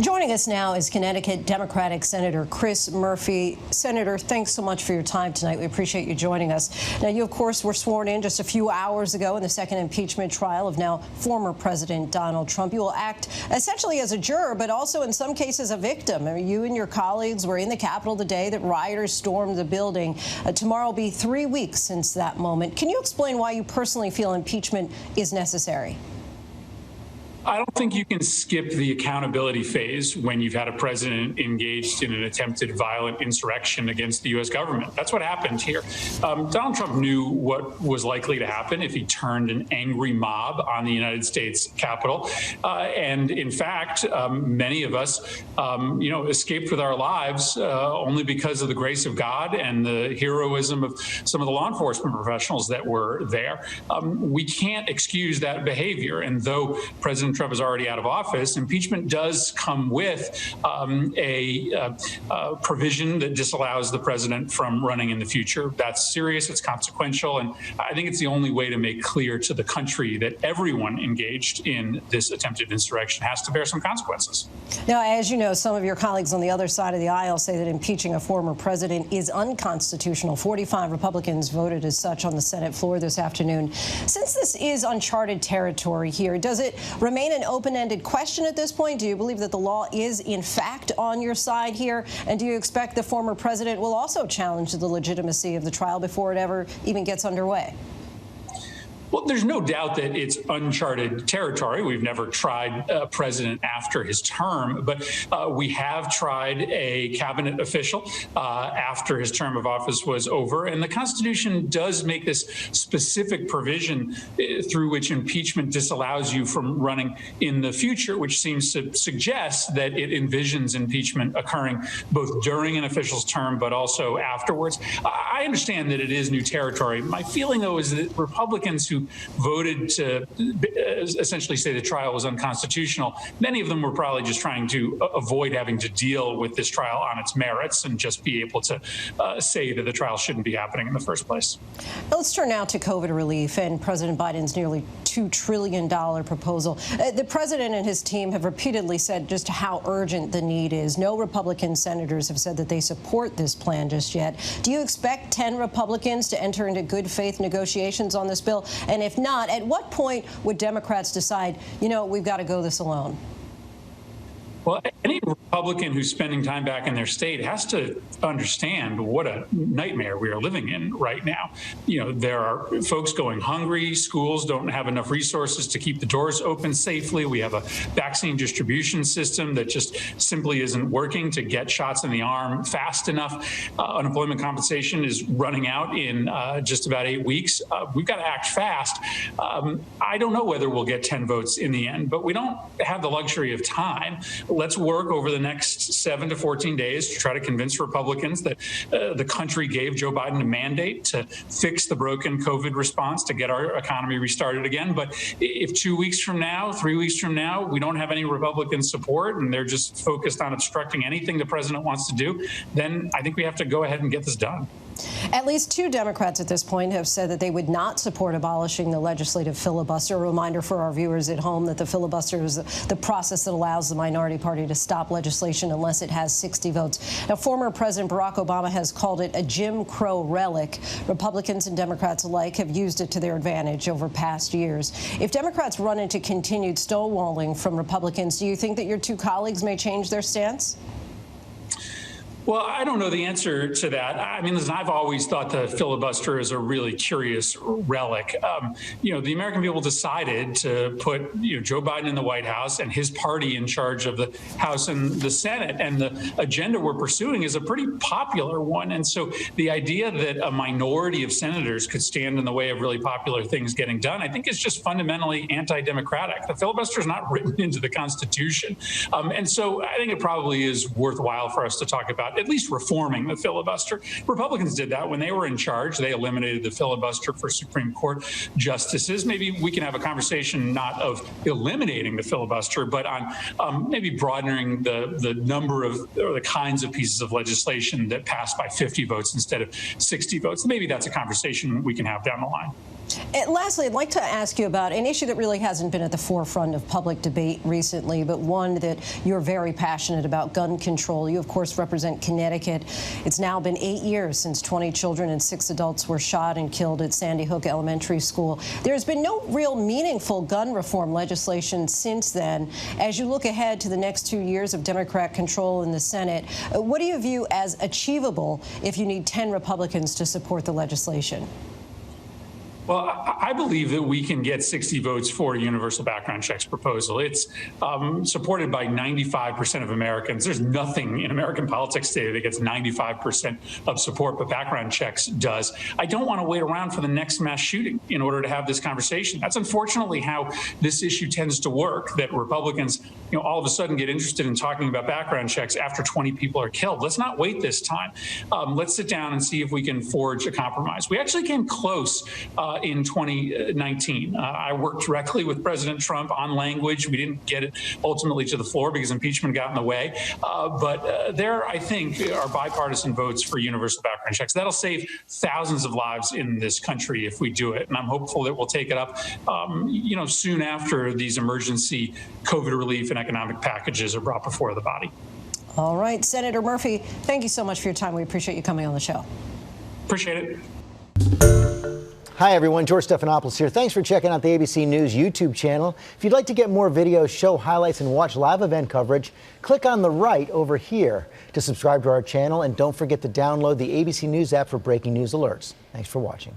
Joining us now is Connecticut Democratic Senator Chris Murphy. Senator, thanks so much for your time tonight. We appreciate you joining us. Now, you, of course, were sworn in just a few hours ago in the second impeachment trial of now former President Donald Trump. You will act essentially as a juror, but also in some cases a victim. I mean, you and your colleagues were in the Capitol the day that rioters stormed the building. Tomorrow will be 3 weeks since that moment. Can you explain why you personally feel impeachment is necessary? I don't think you can skip the accountability phase when you've had a president engaged in an attempted violent insurrection against the U.S. government. That's what happened here. Donald Trump knew what was likely to happen if he turned an angry mob on the United States Capitol. And in fact, many of us, escaped with our lives only because of the grace of God and the heroism of some of the law enforcement professionals that were there. We can't excuse that behavior. And though President Trump is already out of office, impeachment does come with a provision that disallows the president from running in the future. That's serious, it's consequential, and I think it's the only way to make clear to the country that everyone engaged in this attempted insurrection has to bear some consequences. Now, as you know, some of your colleagues on the other side of the aisle say that impeaching a former president is unconstitutional. 45 Republicans voted as such on the Senate floor this afternoon. Since this is uncharted territory here, does it remain an open-ended question at this point? Do you believe that the law is, in fact, on your side here? And do you expect the former president will also challenge the legitimacy of the trial before it ever even gets underway? Well, there's no doubt that it's uncharted territory. We've never tried a president after his term, but we have tried a cabinet official after his term of office was over. And the Constitution does make this specific provision through which impeachment disallows you from running in the future, which seems to suggest that it envisions impeachment occurring both during an official's term, but also afterwards. I understand that it is new territory. My feeling, though, is that Republicans who voted to essentially say the trial was unconstitutional, many of them were probably just trying to avoid having to deal with this trial on its merits and just be able to say that the trial shouldn't be happening in the first place. Let's turn now to COVID relief and President Biden's nearly $2 trillion proposal. The president and his team have repeatedly said just how urgent the need is. No Republican senators have said that they support this plan just yet. Do you expect 10 Republicans to enter into good faith negotiations on this bill? And if not, at what point would Democrats decide, we've got to go this alone? Well, any Republican who's spending time back in their state has to understand what a nightmare we are living in right now. There are folks going hungry. Schools don't have enough resources to keep the doors open safely. We have a vaccine distribution system that just simply isn't working to get shots in the arm fast enough. Unemployment compensation is running out in just about 8 weeks. We've got to act fast. I don't know whether we'll get 10 votes in the end, but we don't have the luxury of time. Let's work over the next 7 to 14 days to try to convince Republicans that the country gave Joe Biden a mandate to fix the broken COVID response to get our economy restarted again. But if 2 weeks from now, 3 weeks from now, we don't have any Republican support and they're just focused on obstructing anything the president wants to do, then I think we have to go ahead and get this done. At least 2 Democrats at this point have said that they would not support abolishing the legislative filibuster. A reminder for our viewers at home that the filibuster is the process that allows the minority party to stop legislation unless it has 60 votes. Now, former President Barack Obama has called it a Jim Crow relic. Republicans and Democrats alike have used it to their advantage over past years. If Democrats run into continued stonewalling from Republicans, do you think that your 2 colleagues may change their stance? Well, I don't know the answer to that. I mean, listen, I've always thought the filibuster is a really curious relic. The American people decided to put Joe Biden in the White House and his party in charge of the House and the Senate. And the agenda we're pursuing is a pretty popular one. And so the idea that a minority of senators could stand in the way of really popular things getting done, I think is just fundamentally anti-democratic. The filibuster is not written into the Constitution. And so I think it probably is worthwhile for us to talk about at least reforming the filibuster. Republicans did that when they were in charge. They eliminated the filibuster for Supreme Court justices. Maybe we can have a conversation not of eliminating the filibuster, but on maybe broadening the number of or the kinds of pieces of legislation that pass by 50 votes instead of 60 votes. Maybe that's a conversation we can have down the line. And lastly, I'd like to ask you about an issue that really hasn't been at the forefront of public debate recently, but one that you're very passionate about: gun control. You, of course, represent Connecticut. It's now been 8 years since 20 children and 6 adults were shot and killed at Sandy Hook Elementary School. There's been no real meaningful gun reform legislation since then. As you look ahead to the next 2 years of Democrat control in the Senate, what do you view as achievable if you need 10 Republicans to support the legislation? Well, I believe that we can get 60 votes for a universal background checks proposal. It's supported by 95% of Americans. There's nothing in American politics today that gets 95% of support, but background checks does. I don't want to wait around for the next mass shooting in order to have this conversation. That's unfortunately how this issue tends to work, that Republicans, all of a sudden get interested in talking about background checks after 20 people are killed. Let's not wait this time. Let's sit down and see if we can forge a compromise. We actually came close in 2019. I worked directly with President Trump on language. We didn't get it ultimately to the floor because impeachment got in the way. But there, I think, are bipartisan votes for universal background checks. That'll save thousands of lives in this country if we do it. And I'm hopeful that we'll take it up, soon after these emergency COVID relief and economic packages are brought before the body. All right, Senator Murphy, thank you so much for your time. We appreciate you coming on the show. Appreciate it. Hi, everyone. George Stephanopoulos here. Thanks for checking out the ABC News YouTube channel. If you'd like to get more videos, show highlights, and watch live event coverage, click on the right over here to subscribe to our channel. And don't forget to download the ABC News app for breaking news alerts. Thanks for watching.